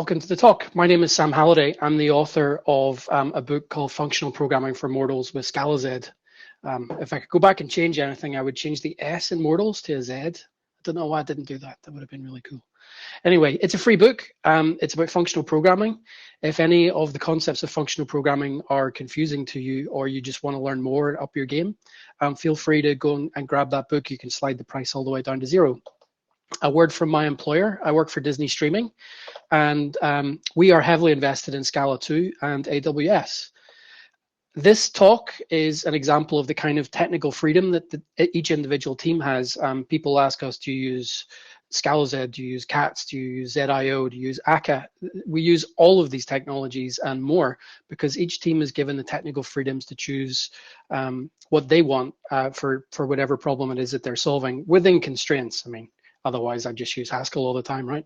welcome to the talk. My name is Sam Halliday. I'm the author of a book called Functional Programming for Mortals with Scala Z. If I could go back and change anything, I would change the S in Mortals to a Z. I don't know why I didn't do that. That would have been really cool. Anyway, it's a free book. It's about functional programming. If any of the concepts of functional programming are confusing to you, or you just want to learn more, up your game, feel free to go and grab that book. You can slide the price all the way down to zero. A word from my employer. I work for Disney Streaming, and we are heavily invested in Scala 2 and AWS. This talk is an example of the kind of technical freedom that each individual team has. People ask us, do you use Scala Z, do you use CATS, do you use ZIO, do you use akka? We use all of these technologies and more because each team is given the technical freedoms to choose what they want for whatever problem it is that they're solving within constraints. I mean, otherwise, I'd just use Haskell all the time, right?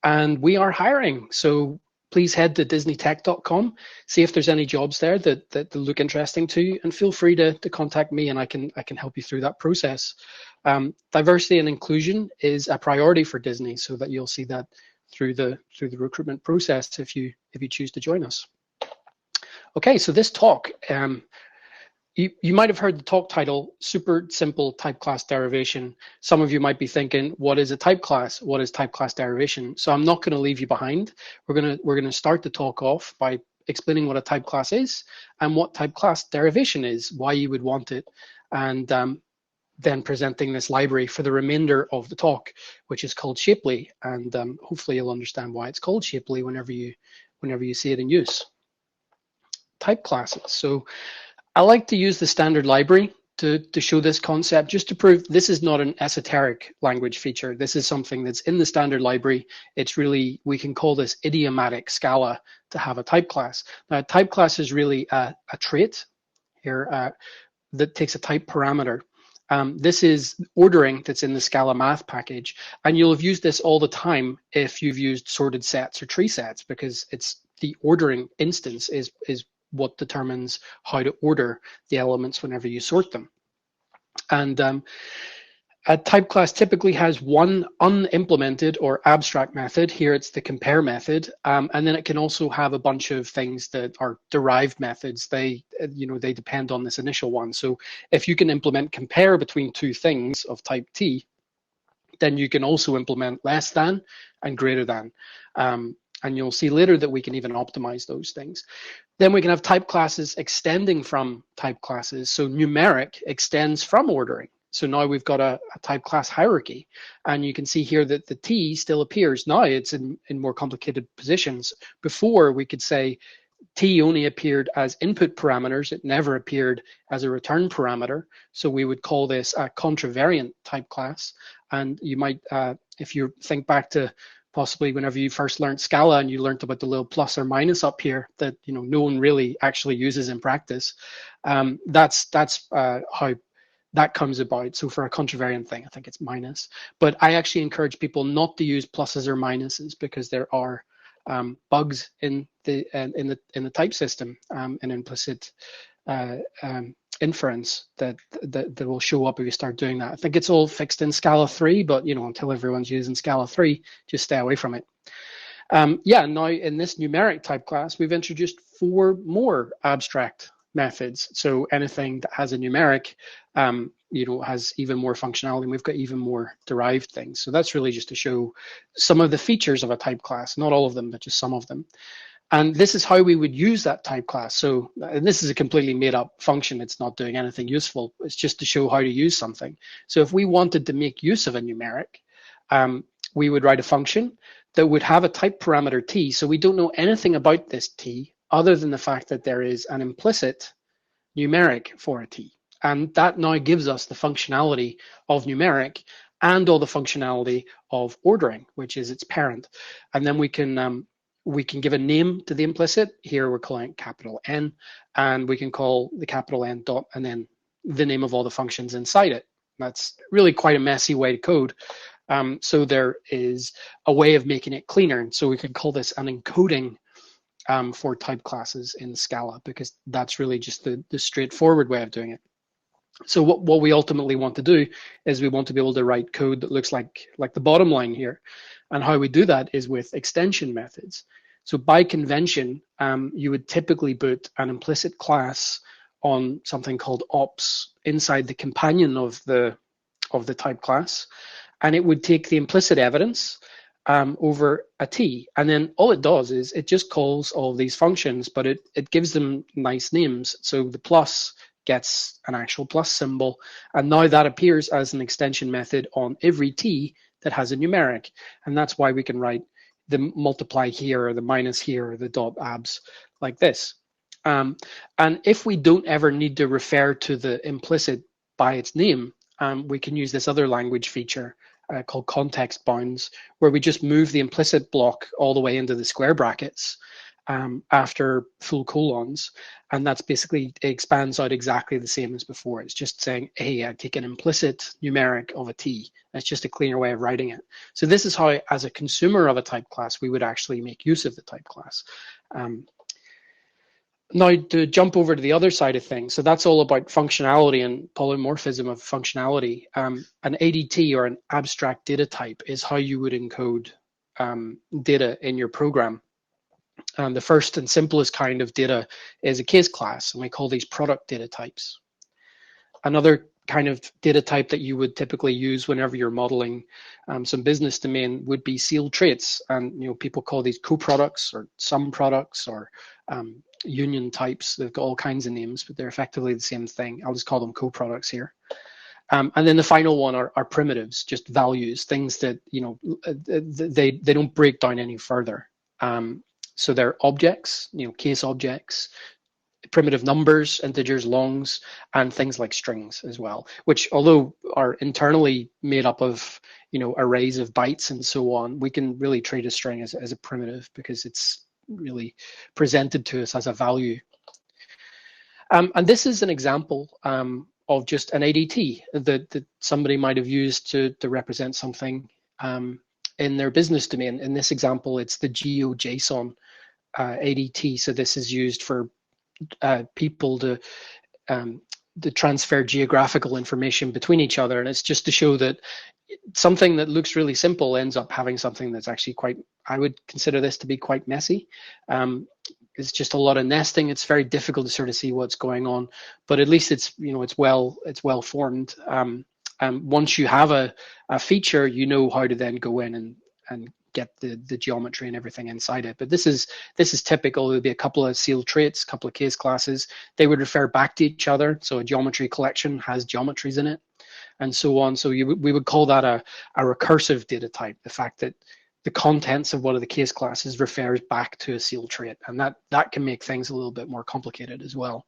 And we are hiring. So please head to disneytech.com, see if there's any jobs there that look interesting to you, and feel free to contact me and I can help you through that process. Diversity and inclusion is a priority for Disney, so that you'll see that through the recruitment process if you choose to join us. Okay, so this talk, you might have heard the talk title, Super Simple Type Class Derivation. Some of you might be thinking, what is a type class? What is type class derivation? So I'm not going to leave you behind. We're going to start the talk off by explaining what a type class is and what type class derivation is, why you would want it, and then presenting this library for the remainder of the talk, which is called Shapely. And hopefully you'll understand why it's called Shapely whenever you see it in use. Type classes. So I like to use the standard library to show this concept, just to prove this is not an esoteric language feature. This is something that's in the standard library. It's really, we can call this idiomatic Scala to have a type class. Now, a type class is really a trait here that takes a type parameter. This is ordering that's in the Scala math package, and you'll have used this all the time if you've used sorted sets or tree sets, because it's the ordering instance is what determines how to order the elements whenever you sort them. And a type class typically has one unimplemented or abstract method. Here it's the compare method, and then it can also have a bunch of things that are derived methods. They depend on this initial one. So if you can implement compare between two things of type T, then you can also implement less than and greater than. And you'll see later that we can even optimize those things. Then we can have type classes extending from type classes. So numeric extends from ordering. So now we've got a type class hierarchy. And you can see here that the T still appears. Now it's in more complicated positions. Before we could say T only appeared as input parameters. It never appeared as a return parameter. So we would call this a contravariant type class. And you might, if you think back to possibly whenever you first learned Scala and you learned about the little plus or minus up here that no one really actually uses in practice. That's how that comes about. So for a contravariant thing, I think it's minus. But I actually encourage people not to use pluses or minuses because there are bugs in the type system, an implicit inference that will show up if you start doing that. I think it's all fixed in Scala 3, but until everyone's using Scala 3, just stay away from it. Now in this numeric type class, we've introduced 4 more abstract methods. So anything that has a numeric, has even more functionality, and we've got even more derived things. So that's really just to show some of the features of a type class, not all of them, but just some of them. And this is how we would use that type class. So, and this is a completely made up function. It's not doing anything useful. It's just to show how to use something. So if we wanted to make use of a numeric, we would write a function that would have a type parameter T. So we don't know anything about this T other than the fact that there is an implicit numeric for a T. And that now gives us the functionality of numeric and all the functionality of ordering, which is its parent. And then we can give a name to the implicit. Here we're calling it capital N, and we can call the capital N dot and then the name of all the functions inside it. That's really quite a messy way to code. So there is a way of making it cleaner. So we could call this an encoding for type classes in Scala, because that's really just the straightforward way of doing it. So what we ultimately want to do is we want to be able to write code that looks like the bottom line here. And how we do that is with extension methods. So by convention, you would typically put an implicit class on something called ops inside the companion of the type class, and it would take the implicit evidence over a t, and then all it does is it just calls all these functions, but it gives them nice names. So the plus gets an actual plus symbol, and now that appears as an extension method on every t that has a numeric, and that's why we can write the multiply here or the minus here or the dot abs like this. And if we don't ever need to refer to the implicit by its name, we can use this other language feature called context bounds, where we just move the implicit block all the way into the square brackets after full colons, and that's basically, it expands out exactly the same as before. It's just saying, hey, I take an implicit numeric of a t. That's just a cleaner way of writing it. So this is how, as a consumer of a type class, we would actually make use of the type class. Now, to jump over to the other side of things, so that's all about functionality and polymorphism of functionality. An ADT, or an abstract data type, is how you would encode data in your program. The first and simplest kind of data is a case class, and we call these product data types. Another kind of data type that you would typically use whenever you're modeling some business domain would be sealed traits, and people call these co-products or sum products or union types. They've got all kinds of names, but they're effectively the same thing. I'll just call them co-products here. And then the final one are primitives, just values, things that they don't break down any further. So they're objects, case objects, primitive numbers, integers, longs, and things like strings as well, which, although are internally made up of arrays of bytes and so on, we can really treat a string as a primitive because it's really presented to us as a value. And this is an example of just an ADT that somebody might have used to represent something in their business domain. In this example, it's the GeoJSON ADT. So this is used for people to transfer geographical information between each other. And it's just to show that something that looks really simple ends up having something that's actually quite, I would consider this to be quite messy. It's just a lot of nesting. It's very difficult to sort of see what's going on, but at least it's well formed. Once you have a feature, you know how to then go in and get the geometry and everything inside it. But this is typical. There'll be a couple of sealed traits, a couple of case classes. They would refer back to each other. So a geometry collection has geometries in it, and so on. So we would call that a recursive data type, the fact that the contents of one of the case classes refers back to a sealed trait, and that can make things a little bit more complicated as well.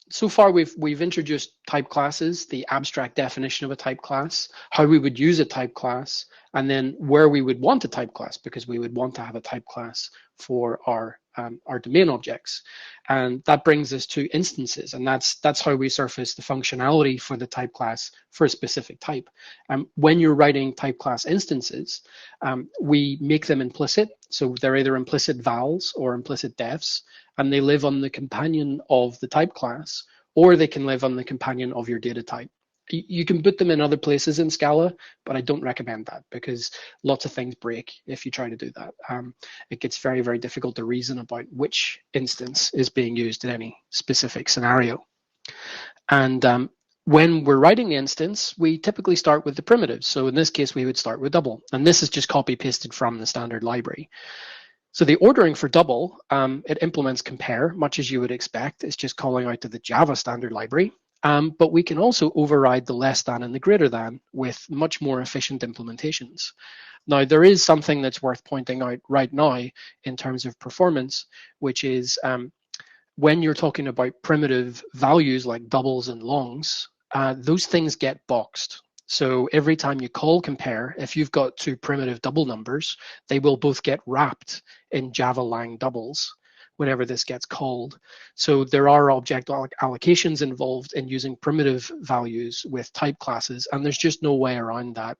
So far we've introduced type classes, the abstract definition of a type class, how we would use a type class, and then where we would want a type class, because we would want to have a type class for our domain objects. And that brings us to instances, and that's how we surface the functionality for the type class for a specific type. When you're writing type class instances, we make them implicit, so they're either implicit vals or implicit defs, and they live on the companion of the type class, or they can live on the companion of your data type. You can put them in other places in Scala, but I don't recommend that because lots of things break if you try to do that. It gets very, very difficult to reason about which instance is being used in any specific scenario. And when we're writing the instance, we typically start with the primitives. So in this case, we would start with double. And this is just copy pasted from the standard library. So the ordering for double, it implements compare, much as you would expect. It's just calling out to the Java standard library. But we can also override the less than and the greater than with much more efficient implementations. Now, there is something that's worth pointing out right now in terms of performance, which is when you're talking about primitive values like doubles and longs, those things get boxed. So every time you call compare, if you've got two primitive double numbers, they will both get wrapped in Java lang doubles whenever this gets called. So there are object allocations involved in using primitive values with type classes, and there's just no way around that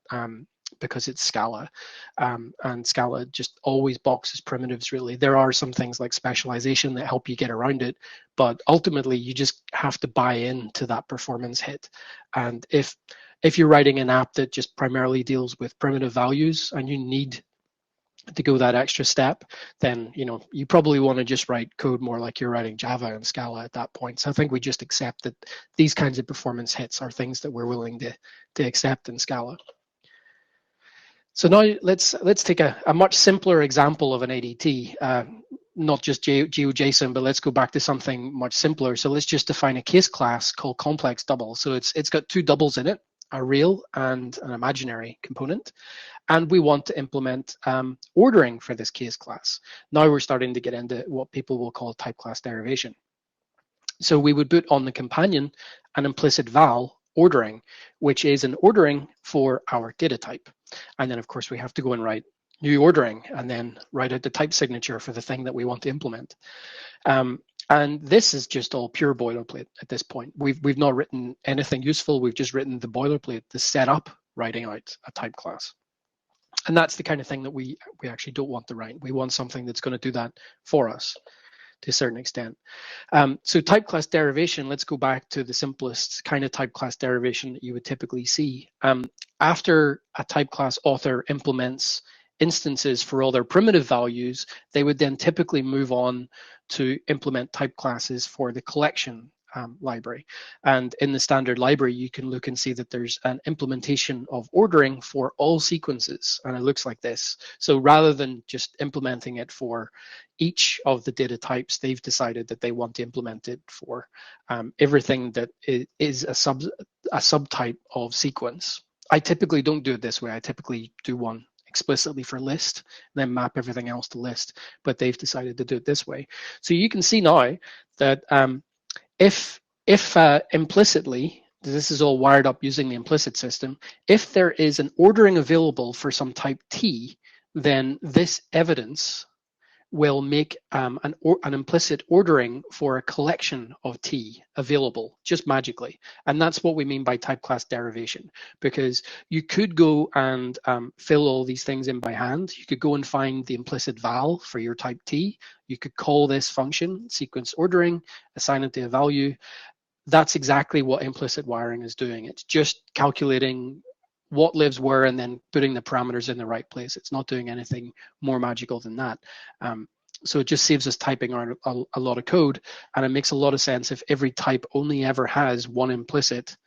because it's Scala. And Scala just always boxes primitives, really. There are some things like specialization that help you get around it, but ultimately you just have to buy into that performance hit. And if If you're writing an app that just primarily deals with primitive values and you need to go that extra step, then you probably want to just write code more like you're writing Java and Scala at that point. So I think we just accept that these kinds of performance hits are things that we're willing to accept in Scala. So now let's take a much simpler example of an ADT, not just GeoJSON, but let's go back to something much simpler. So let's just define a case class called complex double. So it's got two doubles in it, a real and an imaginary component. And we want to implement ordering for this case class. Now we're starting to get into what people will call typeclass derivation. So we would put on the companion an implicit val ordering, which is an ordering for our data type. And then of course we have to go and write new ordering and then write out the type signature for the thing that we want to implement. And this is just all pure boilerplate at this point. We've not written anything useful. We've just written the boilerplate to set up writing out a type class. And that's the kind of thing that we actually don't want to write. We want something that's going to do that for us to a certain extent. So typeclass derivation, let's go back to the simplest kind of typeclass derivation that you would typically see. After a typeclass author implements instances for all their primitive values, they would then typically move on to implement type classes for the collection library. And in the standard library, you can look and see that there's an implementation of ordering for all sequences, and it looks like this. So rather than just implementing it for each of the data types, they've decided that they want to implement it for everything that is a subtype of sequence. I typically don't do it this way. I typically do one explicitly for list, and then map everything else to list, but they've decided to do it this way. So you can see now that if implicitly, this is all wired up using the implicit system, if there is an ordering available for some type T, then this evidence will make an implicit ordering for a collection of T available just magically. And that's what we mean by typeclass derivation, because you could go and fill all these things in by hand. You could go and find the implicit val for your type T. You could call this function sequence ordering, assign it to a value. That's exactly what implicit wiring is doing. It's just calculating what lives where and then putting the parameters in the right place. It's not doing anything more magical than that. So it just saves us typing out a lot of code, and it makes a lot of sense if every type only ever has one implicit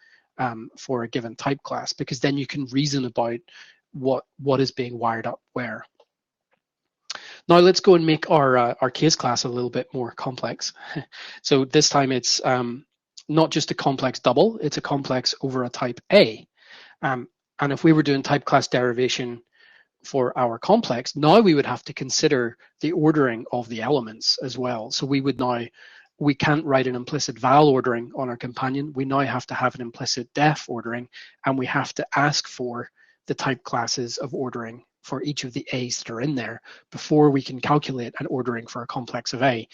for a given type class, because then you can reason about what is being wired up where. Now let's go and make our case class a little bit more complex. So this time it's not just a complex double, it's a complex over a type A. And if we were doing typeclass derivation for our complex, now we would have to consider the ordering of the elements as well. So we can't write an implicit val ordering on our companion. We now have to have an implicit def ordering, and we have to ask for the type classes of ordering for each of the A's that are in there before we can calculate an ordering for a complex of A.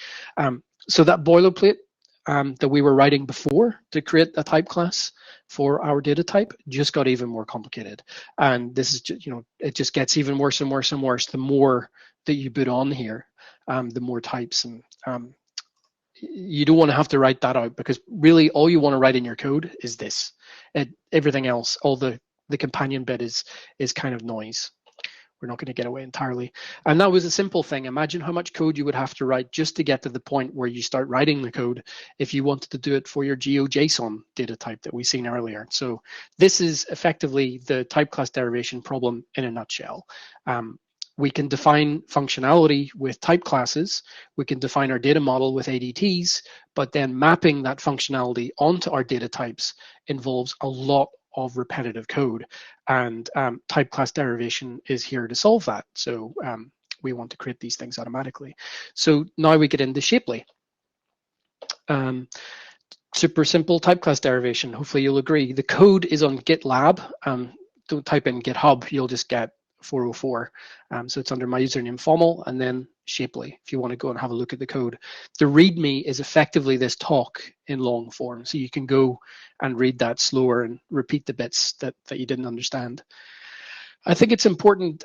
So that boilerplate that we were writing before to create a type class for our data type just got even more complicated. And this is just, it just gets even worse and worse and worse the more that you put on here, the more types. And you don't want to have to write that out, because really all you want to write in your code is this. Everything else, all the companion bit is kind of noise. We're not going to get away entirely. And that was a simple thing. Imagine how much code you would have to write just to get to the point where you start writing the code if you wanted to do it for your GeoJSON data type that we've seen earlier. So this is effectively the typeclass derivation problem in a nutshell. We can define functionality with type classes. We can define our data model with ADTs, but then mapping that functionality onto our data types involves a lot of repetitive code, and typeclass derivation is here to solve that. So we want to create these things automatically. So now we get into Shapely. Super simple typeclass derivation. Hopefully you'll agree. The code is on GitLab. Don't type in GitHub, you'll just get 404. So it's under my username Fommel and then Shapely if you want to go and have a look at the code. The README is effectively this talk in long form, so you can go and read that slower and repeat the bits that you didn't understand. I think it's important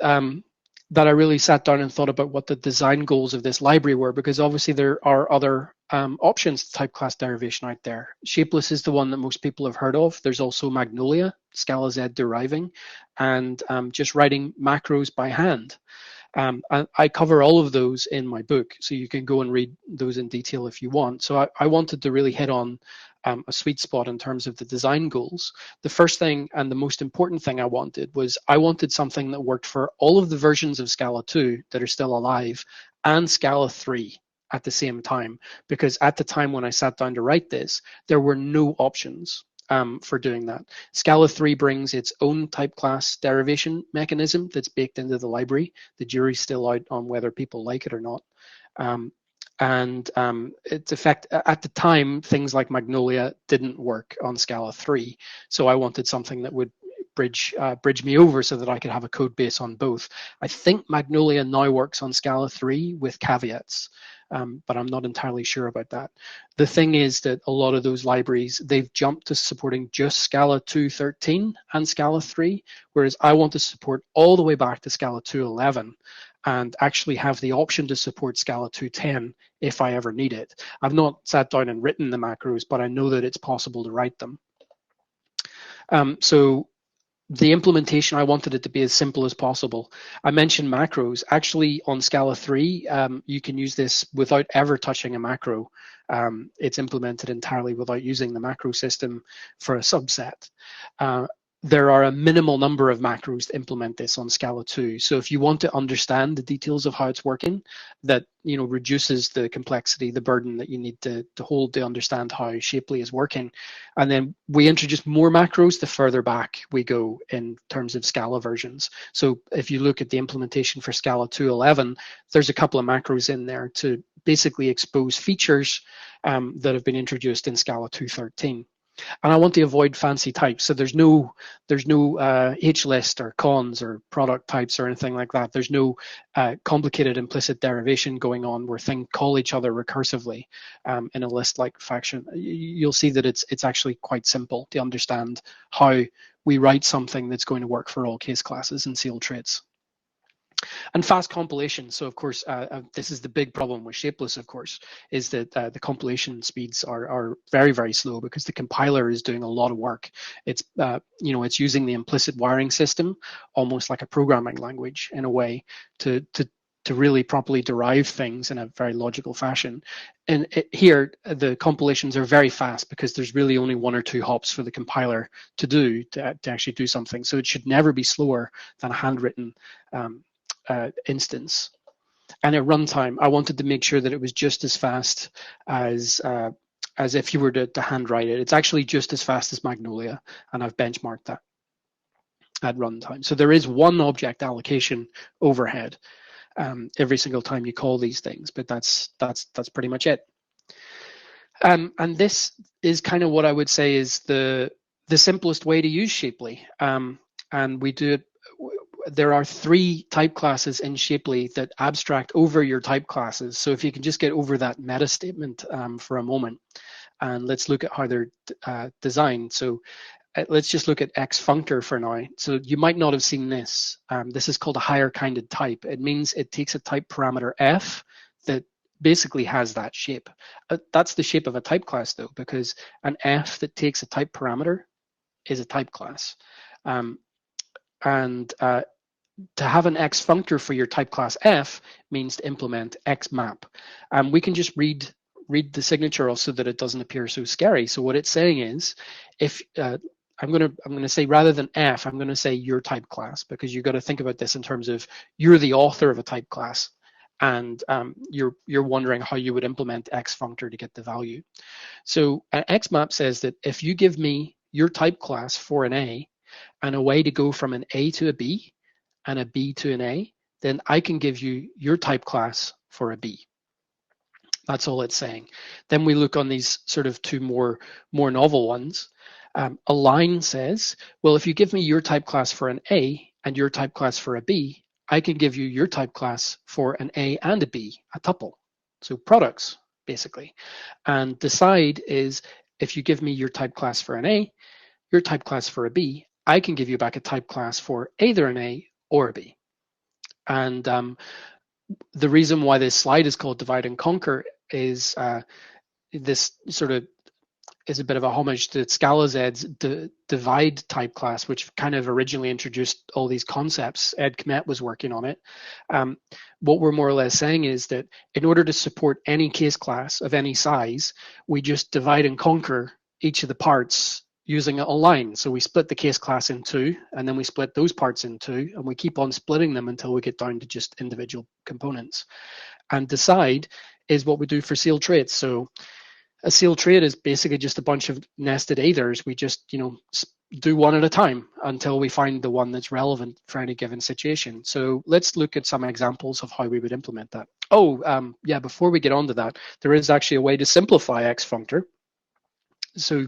that I really sat down and thought about what the design goals of this library were, because obviously there are other options to type class derivation out there. Shapeless is the one that most people have heard of. There's also Magnolia, Scala Z deriving, and just writing macros by hand. I cover all of those in my book, so you can go and read those in detail if you want. So I wanted to really hit on a sweet spot in terms of the design goals. The first thing and the most important thing I wanted something that worked for all of the versions of Scala 2 that are still alive and Scala 3 at the same time, because at the time when I sat down to write this, there were no options for doing that. Scala 3 brings its own type class derivation mechanism that's baked into the library. The jury's still out on whether people like it or not. Its effect at the time, things like Magnolia didn't work on Scala 3. So I wanted something that would bridge me over so that I could have a code base on both. I think Magnolia now works on Scala 3 with caveats. But I'm not entirely sure about that. The thing is that a lot of those libraries, they've jumped to supporting just Scala 2.13 and Scala 3, whereas I want to support all the way back to Scala 2.11 and actually have the option to support Scala 2.10 if I ever need it. I've not sat down and written the macros, but I know that it's possible to write them. So the implementation, I wanted it to be as simple as possible. I mentioned macros. Actually, on Scala 3, you can use this without ever touching a macro. It's implemented entirely without using the macro system for a subset. There are a minimal number of macros to implement this on Scala 2. So if you want to understand the details of how it's working, that reduces the complexity, the burden that you need to hold to understand how Shapely is working. And then we introduce more macros the further back we go in terms of Scala versions. So if you look at the implementation for Scala 2.11, there's a couple of macros in there to basically expose features that have been introduced in Scala 2.13. And I want to avoid fancy types. So there's no HList or cons or product types or anything like that. There's no complicated implicit derivation going on where things call each other recursively in a list-like fashion. You'll see that it's actually quite simple to understand how we write something that's going to work for all case classes and sealed traits. And fast compilation. So of course, this is the big problem with Shapeless, of course, is that the compilation speeds are very, very slow because the compiler is doing a lot of work. It's it's using the implicit wiring system almost like a programming language in a way to really properly derive things in a very logical fashion. And here, the compilations are very fast because there's really only one or two hops for the compiler to actually do something. So it should never be slower than a handwritten instance. And at runtime, I wanted to make sure that it was just as fast as if you were to handwrite it. It's actually just as fast as Magnolia, and I've benchmarked that at runtime. So there is one object allocation overhead every single time you call these things, but that's pretty much it. And this is kind of what I would say is the simplest way to use Shapely. And we do it. There are 3 type classes in Shapely that abstract over your type classes. So if you can just get over that meta statement for a moment, and let's look at how they're designed. So let's just look at X functor for now. So you might not have seen this. This is called a higher kinded type. It means it takes a type parameter F that basically has that shape. That's the shape of a type class though, because an F that takes a type parameter is a type class. To have an X functor for your type class F means to implement X map. We can just read the signature also that it doesn't appear so scary. So what it's saying is, if I'm going to say rather than F, I'm going to say your type class, because you've got to think about this in terms of you're the author of a type class, and you're wondering how you would implement X functor to get the value. So an X map says that if you give me your type class for an A and a way to go from an A to a B and a B to an A, then I can give you your type class for a B. That's all it's saying. Then we look on these sort of 2 more novel ones. Align says, well, if you give me your type class for an A and your type class for a B, I can give you your type class for an A and a B, a tuple. So products, basically. And decide is, if you give me your type class for an A, your type class for a B, I can give you back a type class for either an A or a B. And the reason why this slide is called divide and conquer is this sort of is a bit of a homage to Scala Z's divide type class, which kind of originally introduced all these concepts. Ed Kmet was working on it. What we're more or less saying is that in order to support any case class of any size, we just divide and conquer each of the parts using a line. So we split the case class in two, and then we split those parts in two, and we keep on splitting them until we get down to just individual components. And decide is what we do for sealed traits. So a sealed trait is basically just a bunch of nested eithers. We just, do one at a time until we find the one that's relevant for any given situation. So let's look at some examples of how we would implement that. Yeah, before we get on to that, there is actually a way to simplify X functor. So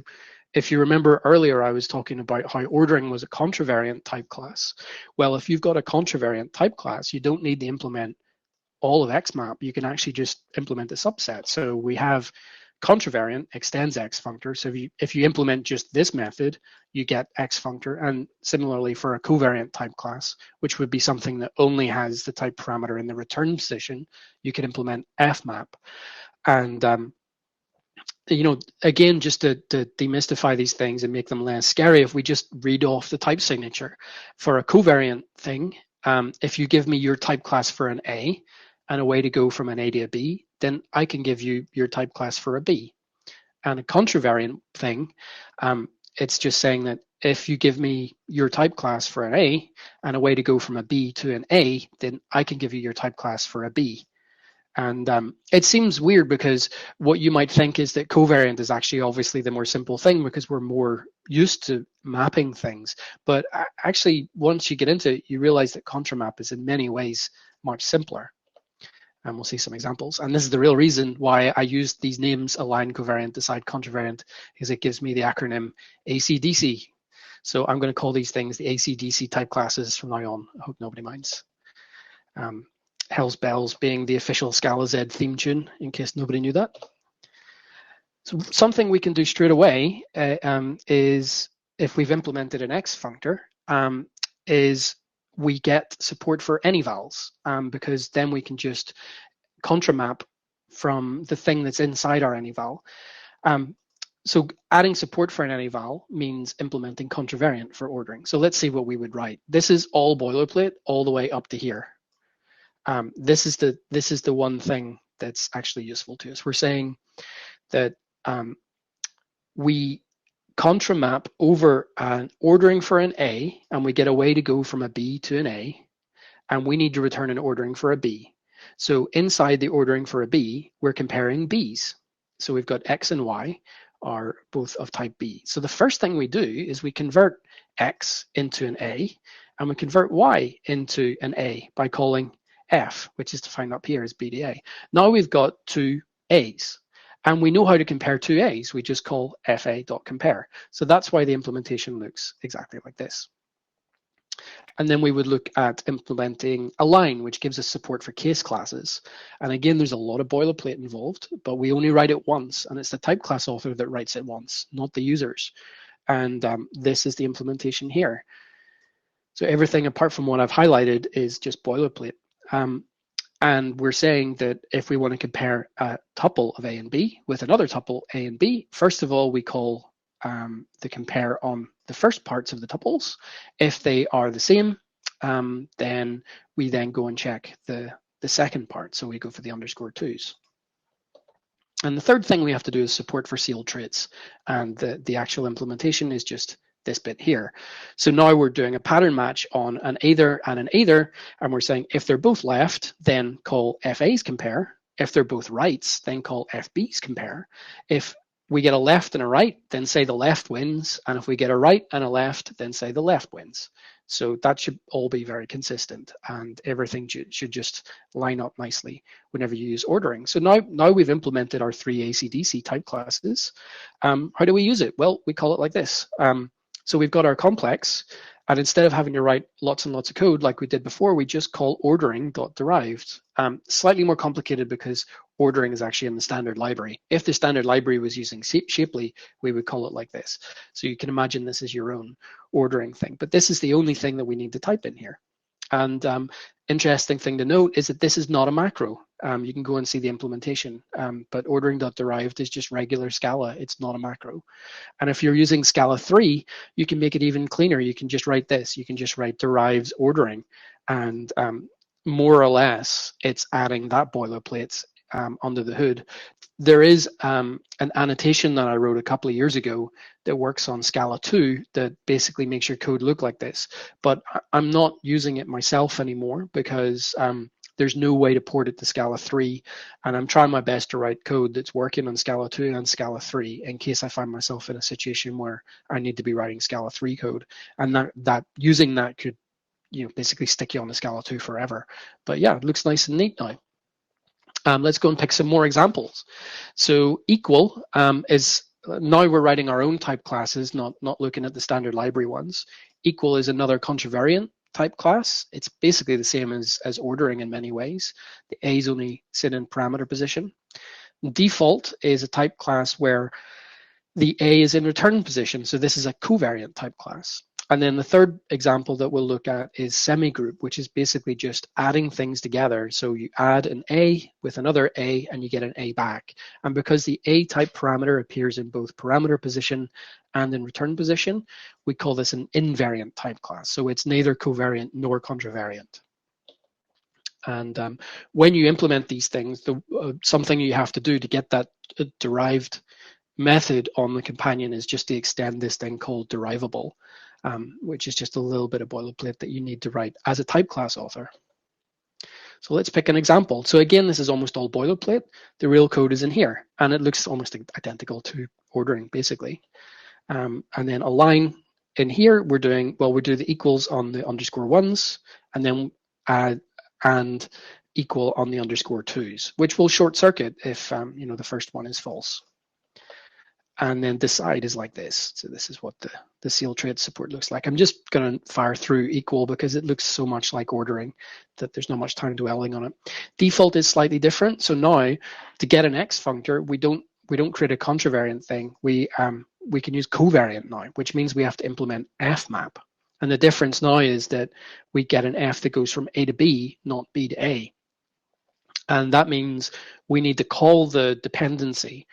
if you remember earlier, I was talking about how ordering was a contravariant type class. Well, if you've got a contravariant type class, you don't need to implement all of XMap. You can actually just implement a subset. So we have contravariant extends X functor. So if you implement just this method, you get X functor. And similarly for a covariant type class, which would be something that only has the type parameter in the return position, you can implement fmap. And again, just to demystify these things and make them less scary, if we just read off the type signature for a covariant thing, if you give me your type class for an A and a way to go from an A to a B, then I can give you your type class for a B. And a contravariant thing, it's just saying that if you give me your type class for an A and a way to go from a B to an A, then I can give you your type class for a B. And it seems weird because what you might think is that covariant is actually obviously the more simple thing because we're more used to mapping things. But actually, once you get into it, you realize that contramap is in many ways much simpler. And we'll see some examples. And this is the real reason why I used these names, align, covariant, decide, contravariant, is it gives me the acronym ACDC. So I'm going to call these things the ACDC type classes from now on. I hope nobody minds. Hell's Bells being the official Scala Z theme tune, in case nobody knew that. So something we can do straight away is, if we've implemented an X functor, is we get support for any vals, because then we can just contramap from the thing that's inside our any val. So adding support for an any val means implementing contravariant for ordering. So let's see what we would write. This is all boilerplate all the way up to here. This is the one thing that's actually useful to us. We're saying that we contramap over an ordering for an A, and we get a way to go from a B to an A, and we need to return an ordering for a B. So inside the ordering for a B, we're comparing B's. So we've got X and Y are both of type B. So the first thing we do is we convert X into an A, and we convert Y into an A by calling F, which is defined up here as B to A. Now we've got two A's. And we know how to compare two A's. We just call fa.compare. So that's why the implementation looks exactly like this. And then we would look at implementing align, which gives us support for case classes. And again, there's a lot of boilerplate involved, but we only write it once. And it's the type class author that writes it once, not the users. And this is the implementation here. So everything apart from what I've highlighted is just boilerplate. And we're saying that if we want to compare a tuple of A and B with another tuple A and B, first of all, we call the compare on the first parts of the tuples. If they are the same, then we then go and check the second part. So we go for the _2s. And the third thing we have to do is support for sealed traits. And the actual implementation is just this bit here. So now we're doing a pattern match on an either and an either, and we're saying if they're both left, then call FA's compare. If they're both rights, then call FB's compare. If we get a left and a right, then say the left wins. And if we get a right and a left, then say the left wins. So that should all be very consistent, and everything should just line up nicely whenever you use ordering. So now we've implemented our 3 ACDC type classes. How do we use it? Well, we call it like this. So we've got our complex, and instead of having to write lots and lots of code like we did before, we just call ordering.derived. Slightly more complicated because ordering is actually in the standard library. If the standard library was using Shapely, we would call it like this. So you can imagine this is your own ordering thing, but this is the only thing that we need to type in here. And interesting thing to note is that this is not a macro. You can go and see the implementation, but ordering.derived is just regular Scala. It's not a macro. And if you're using Scala 3, you can make it even cleaner. You can just write this. You can just write derives ordering, and more or less, it's adding that boilerplate under the hood. There is an annotation that I wrote a couple of years ago that works on Scala 2 that basically makes your code look like this. But I'm not using it myself anymore because there's no way to port it to Scala 3. And I'm trying my best to write code that's working on Scala 2 and Scala 3 in case I find myself in a situation where I need to be writing Scala 3 code. And that using that could basically stick you on the Scala 2 forever. But yeah, it looks nice and neat now. Let's go and pick some more examples. So equal is, now we're writing our own type classes, not looking at the standard library ones. Equal is another contravariant type class. It's basically the same as ordering in many ways. The A's only sit in parameter position. Default is a type class where the A is in return position. So this is a covariant type class. And then the third example that we'll look at is semigroup, which is basically just adding things together. So you add an A with another A and you get an A back. And because the A type parameter appears in both parameter position and in return position, we call this an invariant type class. So it's neither covariant nor contravariant. And when you implement these things, something you have to do to get that derived method on the companion is just to extend this thing called derivable. Which is just a little bit of boilerplate that you need to write as a type class author. So let's pick an example. So again, this is almost all boilerplate. The real code is in here, and it looks almost identical to ordering, basically. And then a line in here, we do the equals on the underscore ones, and then add and equal on the underscore twos, which will short circuit if the first one is false. And then decide is like this. So this is what the seal trait support looks like. I'm just going to fire through equal because it looks so much like ordering that there's not much time dwelling on it. Default is slightly different. So now to get an X functor, we don't create a contravariant thing. We can use covariant now, which means we have to implement fmap. And the difference now is that we get an F that goes from A to B, not B to A. And that means we need to call the dependency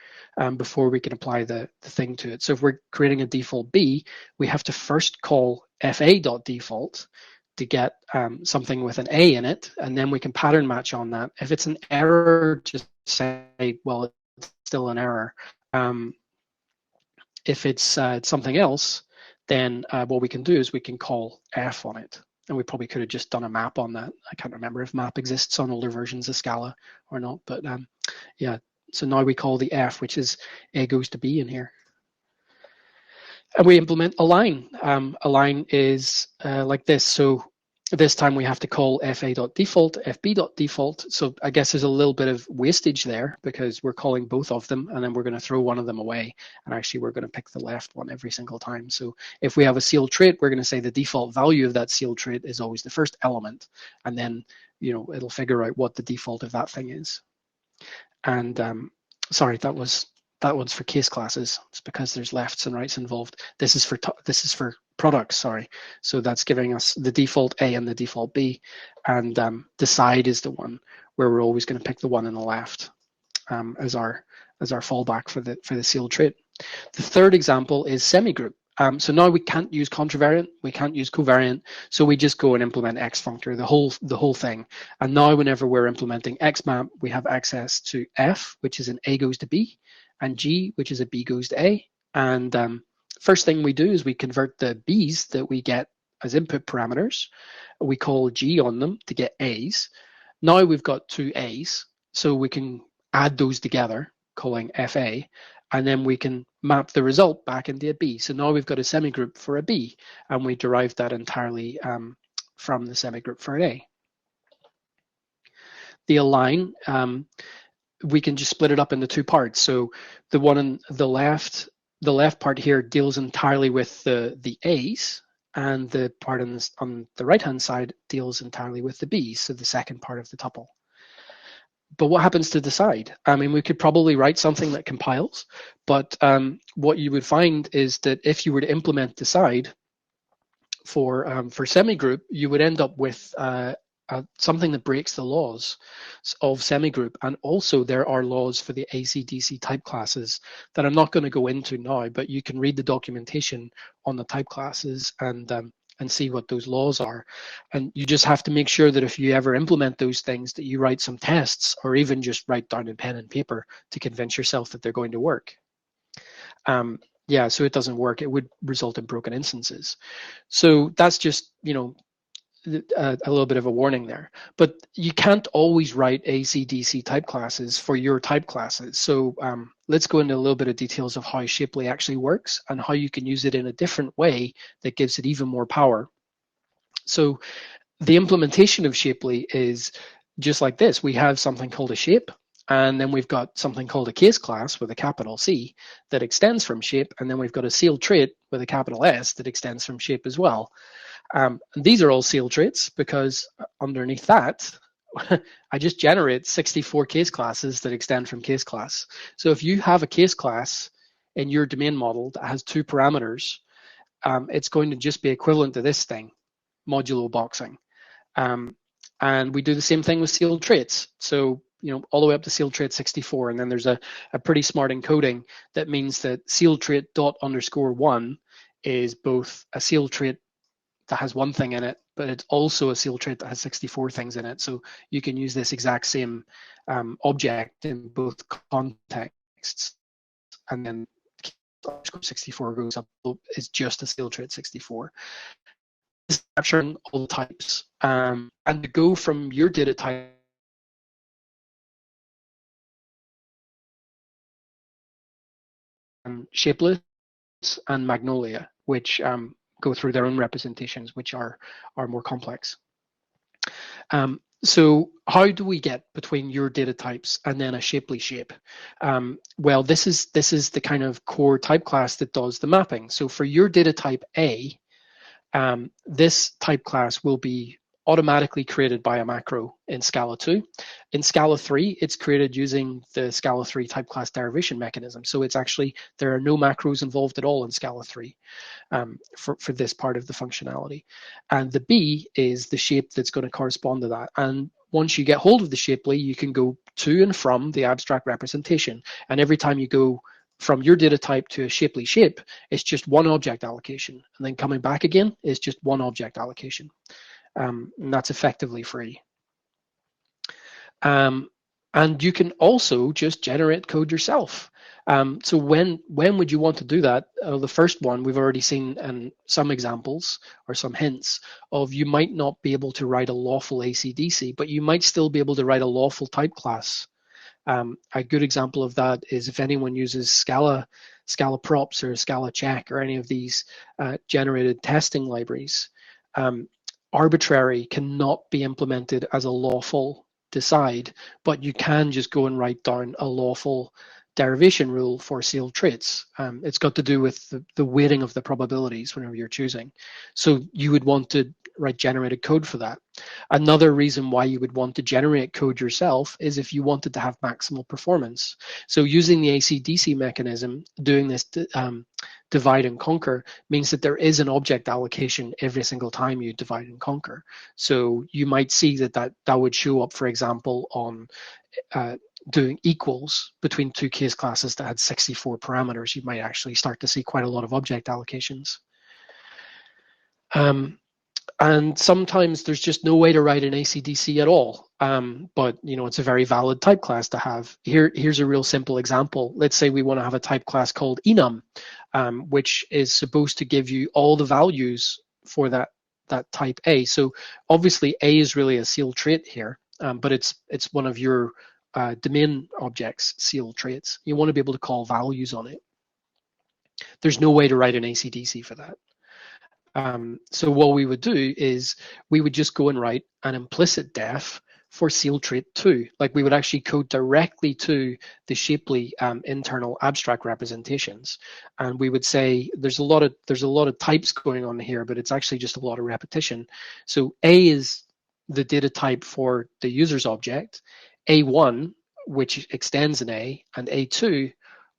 before we can apply the thing to it. So if we're creating a default B, we have to first call fa.default to get something with an A in it, and then we can pattern match on that. If it's an error, just say, well, it's still an error. If it's something else, then what we can do is we can call F on it. And we probably could have just done a map on that. I can't remember if map exists on older versions of Scala or not, but yeah. So now we call the F, which is A goes to B in here. And we implement align. Align is like this. So this time we have to call fa.default, fb.default. So I guess there's a little bit of wastage there because we're calling both of them and then we're going to throw one of them away. And actually we're going to pick the left one every single time. So if we have a sealed trait, we're going to say the default value of that sealed trait is always the first element. And then, it'll figure out what the default of that thing is. And sorry, that one's for case classes. It's because there's lefts and rights involved. This is for products, sorry. So that's giving us the default A and the default B, and decide is the one where we're always going to pick the one on the left as our fallback for the sealed trait. The third example is semigroup. So now we can't use contravariant, we can't use covariant, so we just go and implement X functor, the whole thing. And now whenever we're implementing XMAP, we have access to F, which is an A goes to B, and G, which is a B goes to A. And first thing we do is we convert the B's that we get as input parameters. We call G on them to get A's. Now we've got two A's, so we can add those together, calling FA, and then we can map the result back into a B. So now we've got a semigroup for a B, and we derived that entirely from the semigroup for an A. The align, we can just split it up into two parts. So the one on the left part here deals entirely with the A's, and the part on the right-hand side deals entirely with the B's, so the second part of the tuple. But what happens to decide? I mean, we could probably write something that compiles, but what you would find is that if you were to implement decide, for semigroup, you would end up with something that breaks the laws of semigroup. And also there are laws for the AC/DC type classes that I'm not going to go into now, but you can read the documentation on the type classes and see what those laws are. And you just have to make sure that if you ever implement those things, that you write some tests or even just write down in pen and paper to convince yourself that they're going to work. Yeah, so it doesn't work. It would result in broken instances. So that's just, a little bit of a warning there. But you can't always write AC/DC type classes for your type classes. So let's go into a little bit of details of how Shapely actually works and how you can use it in a different way that gives it even more power. So the implementation of Shapely is just like this. We have something called a shape, and then we've got something called a case class with a capital C that extends from shape, and then we've got a sealed trait with a capital S that extends from shape as well. And these are all sealed traits because underneath that, I just generate 64 case classes that extend from case class. So if you have a case class in your domain model that has 2 parameters, it's going to just be equivalent to this thing, modulo boxing. And we do the same thing with sealed traits. So, all the way up to sealed trait 64. And then there's a pretty smart encoding that means that sealed trait ._1 is both a sealed trait that has 1 thing in it, but it's also a sealed trait that has 64 things in it. So you can use this exact same object in both contexts. And then 64 goes up, is just a sealed trait 64. It's capturing all the types. And to go from your data type Shapeless and Magnolia, which go through their own representations, which are more complex. So how do we get between your data types and then a Shapely shape? Well, this is the kind of core type class that does the mapping. So for your data type A, this type class will be automatically created by a macro in Scala 2. In Scala 3, it's created using the Scala 3 type class derivation mechanism. So it's actually, there are no macros involved at all in Scala 3 for this part of the functionality. And the B is the shape that's going to correspond to that. And once you get hold of the Shapely, you can go to and from the abstract representation. And every time you go from your data type to a Shapely shape, it's just 1 object allocation. And then coming back again is just 1 object allocation. And that's effectively free. And you can also just generate code yourself. So when would you want to do that? The first one we've already seen some examples or some hints of you might not be able to write a lawful AC/DC, but you might still be able to write a lawful type class. A good example of that is if anyone uses Scala props or Scala check or any of these generated testing libraries, arbitrary cannot be implemented as a lawful decide, but you can just go and write down a lawful derivation rule for sealed traits. It's got to do with the weighting of the probabilities whenever you're choosing. So you would want to write generated code for that. Another reason why you would want to generate code yourself is if you wanted to have maximal performance. So using the AC/DC mechanism, doing this divide and conquer means that there is an object allocation every single time you divide and conquer. So you might see that would show up, for example, on doing equals between 2 case classes that had 64 parameters. You might actually start to see quite a lot of object allocations. And sometimes there's just no way to write an AC/DC at all. But it's a very valid type class to have. Here's a real simple example. Let's say we want to have a type class called enum, which is supposed to give you all the values for that type A. So obviously A is really a sealed trait here, but it's one of your domain objects, sealed traits. You want to be able to call values on it. There's no way to write an AC/DC for that. So what we would do is we would just go and write an implicit def for sealed trait 2. Like we would actually code directly to the Shapely internal abstract representations, and we would say there's a lot of types going on here, but it's actually just a lot of repetition. So A is the data type for the user's object. A1, which extends an A, and A2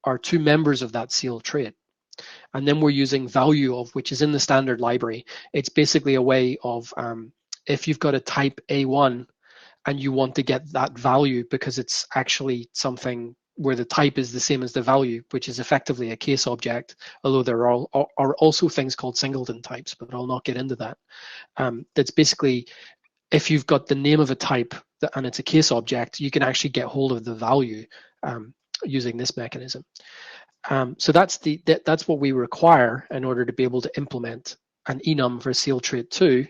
are 2 members of that sealed trait. And then we're using value of, which is in the standard library. It's basically a way of, if you've got a type A1 and you want to get that value because it's actually something where the type is the same as the value, which is effectively a case object, although there are also things called singleton types, but I'll not get into that. That's basically, if you've got the name of a type and it's a case object, you can actually get hold of the value using this mechanism. So that's what we require in order to be able to implement an enum for seal trait 2.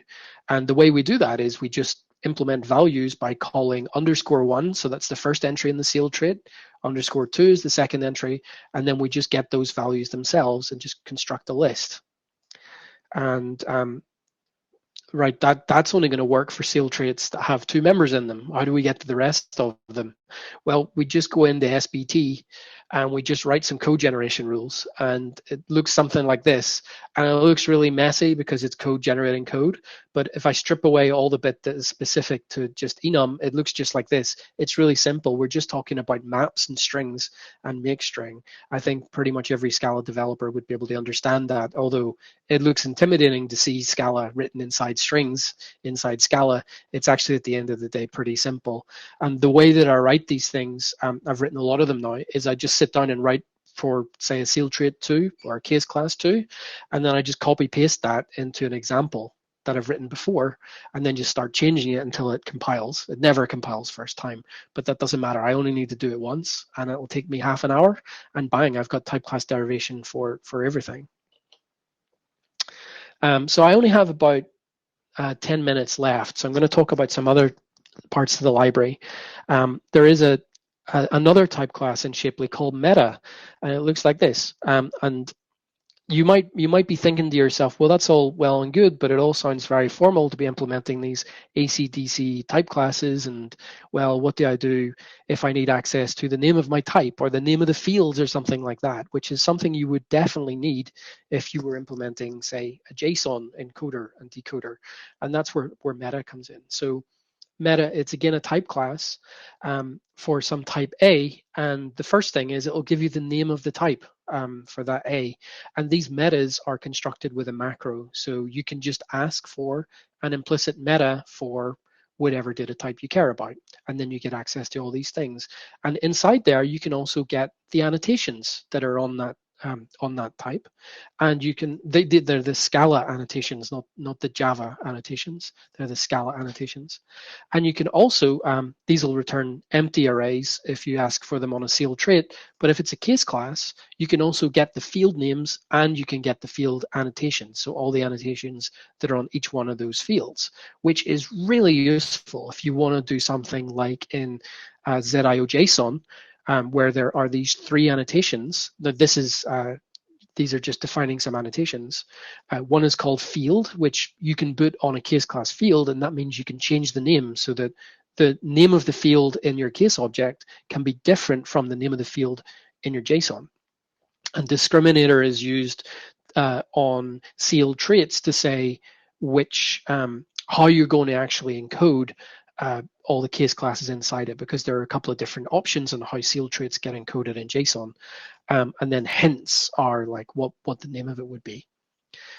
And the way we do that is we just implement values by calling _1, so that's the first entry in the seal trait, _2 is the second entry, and then we just get those values themselves and just construct a list. And right, that's only going to work for seal traits that have 2 members in them. How do we get to the rest of them? Well, we just go into SBT and we just write some code generation rules, and it looks something like this. And it looks really messy because it's code generating code, but if I strip away all the bit that is specific to just enum, it looks just like this. It's really simple. We're just talking about maps and strings and make string. I think pretty much every Scala developer would be able to understand that, although it looks intimidating to see Scala written inside strings inside Scala. It's actually, at the end of the day, pretty simple. And the way that I write these things, I've written a lot of them now, is I just sit down and write for, say, a seal trait 2 or a case class 2, and then I just copy paste that into an example that I've written before, and then just start changing it until it compiles. It never compiles first time, but that doesn't matter. I only need to do it once, and it will take me half an hour, and bang, I've got typeclass derivation for everything. So I only have about 10 minutes left, so I'm going to talk about some other parts of the library. There is another type class in Shapely called meta, and it looks like this. And you might be thinking to yourself, well, that's all well and good, but it all sounds very formal to be implementing these AC/DC type classes. And well, what do I do if I need access to the name of my type or the name of the fields or something like that, which is something you would definitely need if you were implementing, say, a JSON encoder and decoder. And that's where meta comes in. So meta, it's again a type class for some type A, and the first thing is it will give you the name of the type for that A, and these metas are constructed with a macro, so you can just ask for an implicit meta for whatever data type you care about, and then you get access to all these things. And inside there, you can also get the annotations that are on that type, and you can they're the Scala annotations, not the Java annotations. They're the Scala annotations, and you can also these will return empty arrays if you ask for them on a seal trait. But if it's a case class, you can also get the field names and you can get the field annotations. So all the annotations that are on each one of those fields, which is really useful if you want to do something like in ZIO JSON. Where there are these 3 annotations. These are just defining some annotations. One is called field, which you can put on a case class field, and that means you can change the name so that the name of the field in your case object can be different from the name of the field in your JSON. And discriminator is used on sealed traits to say how you're going to actually encode all the case classes inside it, because there are a couple of different options on how seal traits get encoded in JSON. And then hints are like what the name of it would be.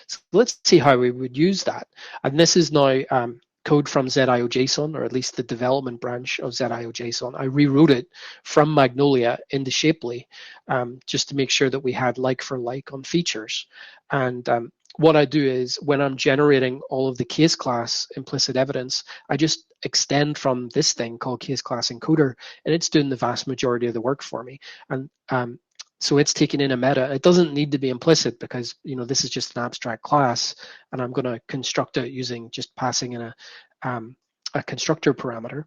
So let's see how we would use that. And this is now code from ZIO JSON, or at least the development branch of ZIO JSON. I rewrote it from Magnolia into Shapely just to make sure that we had like for like on features. And what I do is when I'm generating all of the case class implicit evidence, I just extend from this thing called case class encoder, and it's doing the vast majority of the work for me. And so it's taking in a meta. It doesn't need to be implicit because this is just an abstract class, and I'm going to construct it using just passing in a constructor parameter.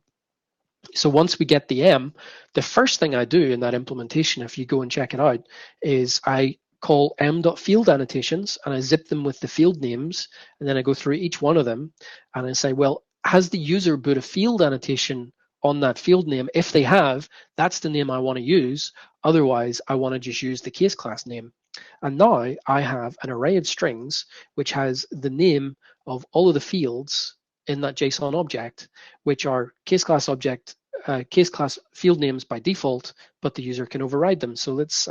So once we get the M, the first thing I do in that implementation, if you go and check it out, is I call m.field annotations and I zip them with the field names, and then I go through each one of them and I say, well, has the user put a field annotation on that field name? If they have, that's the name I want to use. Otherwise, I want to just use the case class name. And now I have an array of strings which has the name of all of the fields in that JSON object, which are case class object case class field names by default, but the user can override them. So let's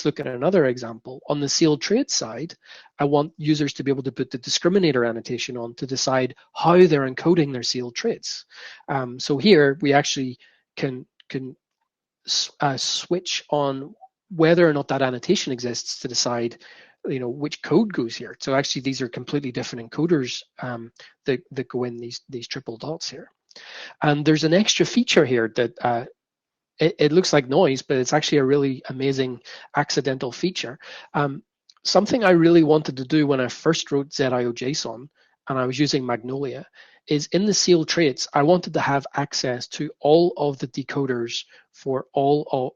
look at another example. On the sealed trait side, I want users to be able to put the discriminator annotation on to decide how they're encoding their sealed traits. So here we actually can switch on whether or not that annotation exists to decide, which code goes here. So actually, these are completely different encoders that go in these triple dots here. And there's an extra feature here that it looks like noise, but it's actually a really amazing accidental feature. Something I really wanted to do when I first wrote ZIO JSON, and I was using Magnolia, is in the sealed traits, I wanted to have access to all of the decoders for all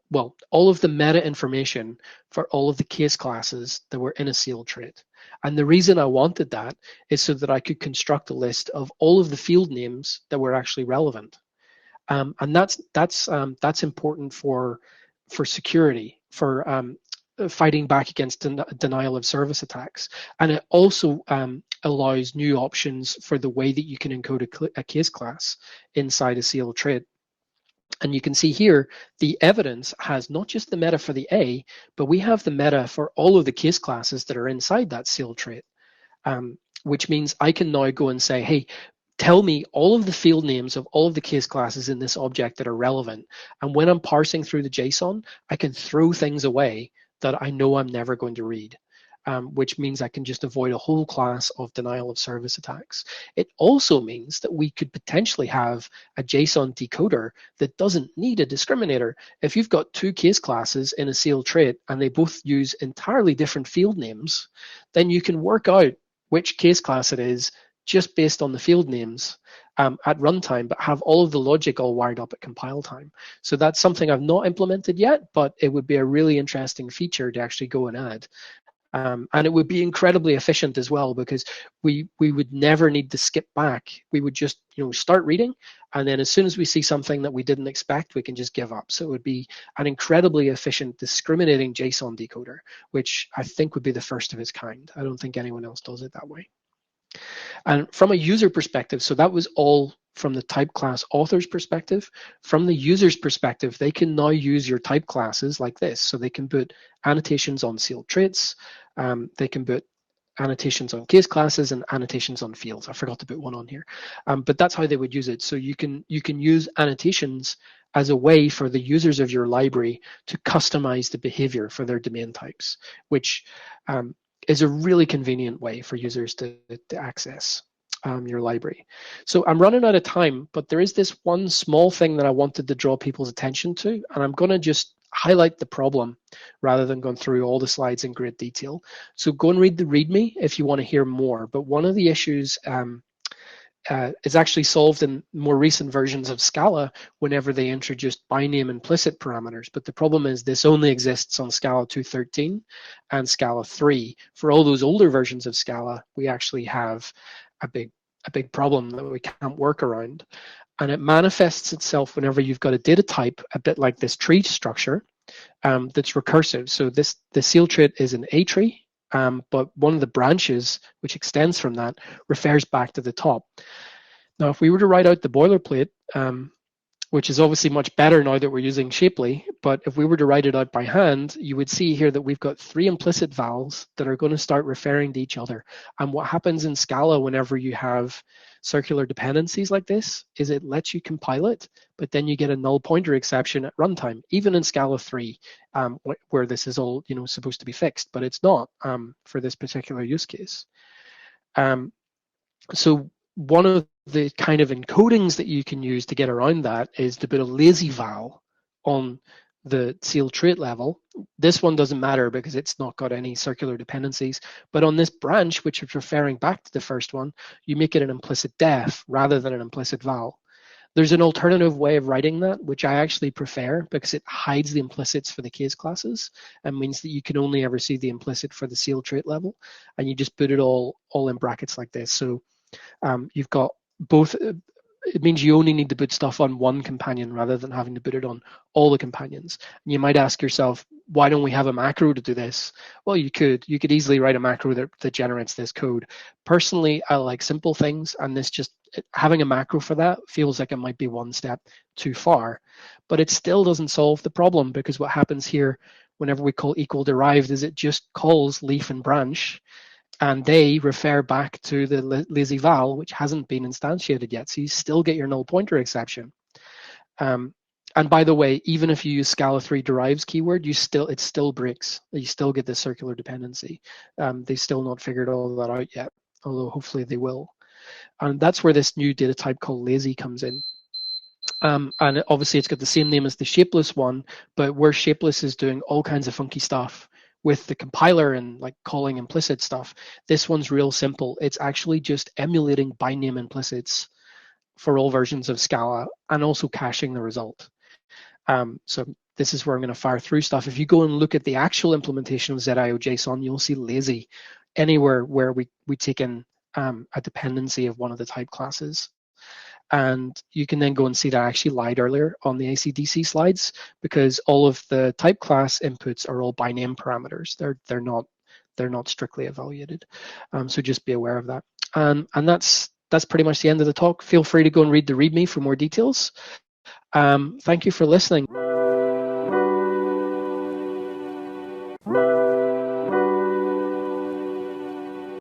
of the meta information for all of the case classes that were in a sealed trait. And the reason I wanted that is so that I could construct a list of all of the field names that were actually relevant. And that's important for security, for fighting back against denial of service attacks. And it also allows new options for the way that you can encode a case class inside a sealed trait. And you can see here, the evidence has not just the meta for the A, but we have the meta for all of the case classes that are inside that sealed trait, which means I can now go and say, hey, tell me all of the field names of all of the case classes in this object that are relevant. And when I'm parsing through the JSON, I can throw things away that I know I'm never going to read, which means I can just avoid a whole class of denial of service attacks. It also means that we could potentially have a JSON decoder that doesn't need a discriminator. If you've got two case classes in a sealed trait and they both use entirely different field names, then you can work out which case class it is just based on the field names at runtime, but have all of the logic all wired up at compile time. So that's something I've not implemented yet, but it would be a really interesting feature to actually go and add. And it would be incredibly efficient as well, because we would never need to skip back. We would just start reading, and then as soon as we see something that we didn't expect, we can just give up. So it would be an incredibly efficient discriminating JSON decoder, which I think would be the first of its kind. I don't think anyone else does it that way. And from a user perspective, so that was all from the type class author's perspective. From the user's perspective, they can now use your type classes like this. So they can put annotations on sealed traits. They can put annotations on case classes and annotations on fields. I forgot to put one on here, but that's how they would use it. So you can use annotations as a way for the users of your library to customize the behavior for their domain types, which is a really convenient way for users to access your library. So I'm running out of time, but there is this one small thing that I wanted to draw people's attention to, and I'm going to just highlight the problem rather than going through all the slides in great detail. So go and read the README if you want to hear more. But one of the issues is actually solved in more recent versions of Scala whenever they introduced biname implicit parameters. But the problem is this only exists on Scala 2.13 and Scala 3. For all those older versions of Scala, we actually have a big problem that we can't work around. And it manifests itself whenever you've got a data type, a bit like this tree structure, that's recursive. So the sealed trait is an A tree, but one of the branches which extends from that refers back to the top. Now, if we were to write out the boilerplate, which is obviously much better now that we're using Shapely, but if we were to write it out by hand, you would see here that we've got 3 implicit vals that are going to start referring to each other. And what happens in Scala whenever you have circular dependencies like this is it lets you compile it, but then you get a null pointer exception at runtime, even in Scala 3, where this is all supposed to be fixed, but it's not for this particular use case. So one of the kind of encodings that you can use to get around that is to put a lazy val on the sealed trait level. This one doesn't matter because it's not got any circular dependencies, but on this branch, which is referring back to the first one, you make it an implicit def rather than an implicit val. There's an alternative way of writing that, which I actually prefer because it hides the implicits for the case classes and means that you can only ever see the implicit for the sealed trait level, and you just put it all in brackets like this. So you've got both. It means you only need to put stuff on one companion rather than having to put it on all the companions. And you might ask yourself, why don't we have a macro to do this? Well, you could easily write a macro that generates this code. Personally, I like simple things, and this just having a macro for that feels like it might be one step too far, but it still doesn't solve the problem, because what happens here whenever we call equal derived is it just calls leaf and branch, and they refer back to the lazy val, which hasn't been instantiated yet. So you still get your null pointer exception. And by the way, even if you use Scala 3 derives keyword, it still breaks. You still get this circular dependency. They've still not figured all that out yet, although hopefully they will. And that's where this new data type called lazy comes in. And obviously it's got the same name as the shapeless one, but where shapeless is doing all kinds of funky stuff with the compiler and like calling implicit stuff, this one's real simple. It's actually just emulating biname implicits for all versions of Scala and also caching the result. So this is where I'm going to fire through stuff. If you go and look at the actual implementation of ZIO JSON, you'll see lazy anywhere where we take in a dependency of one of the type classes. And you can then go and see that I actually lied earlier on the AC/DC slides, because all of the type class inputs are all by name parameters. They're not strictly evaluated. So just be aware of that. And that's pretty much the end of the talk. Feel free to go and read the README for more details. Thank you for listening.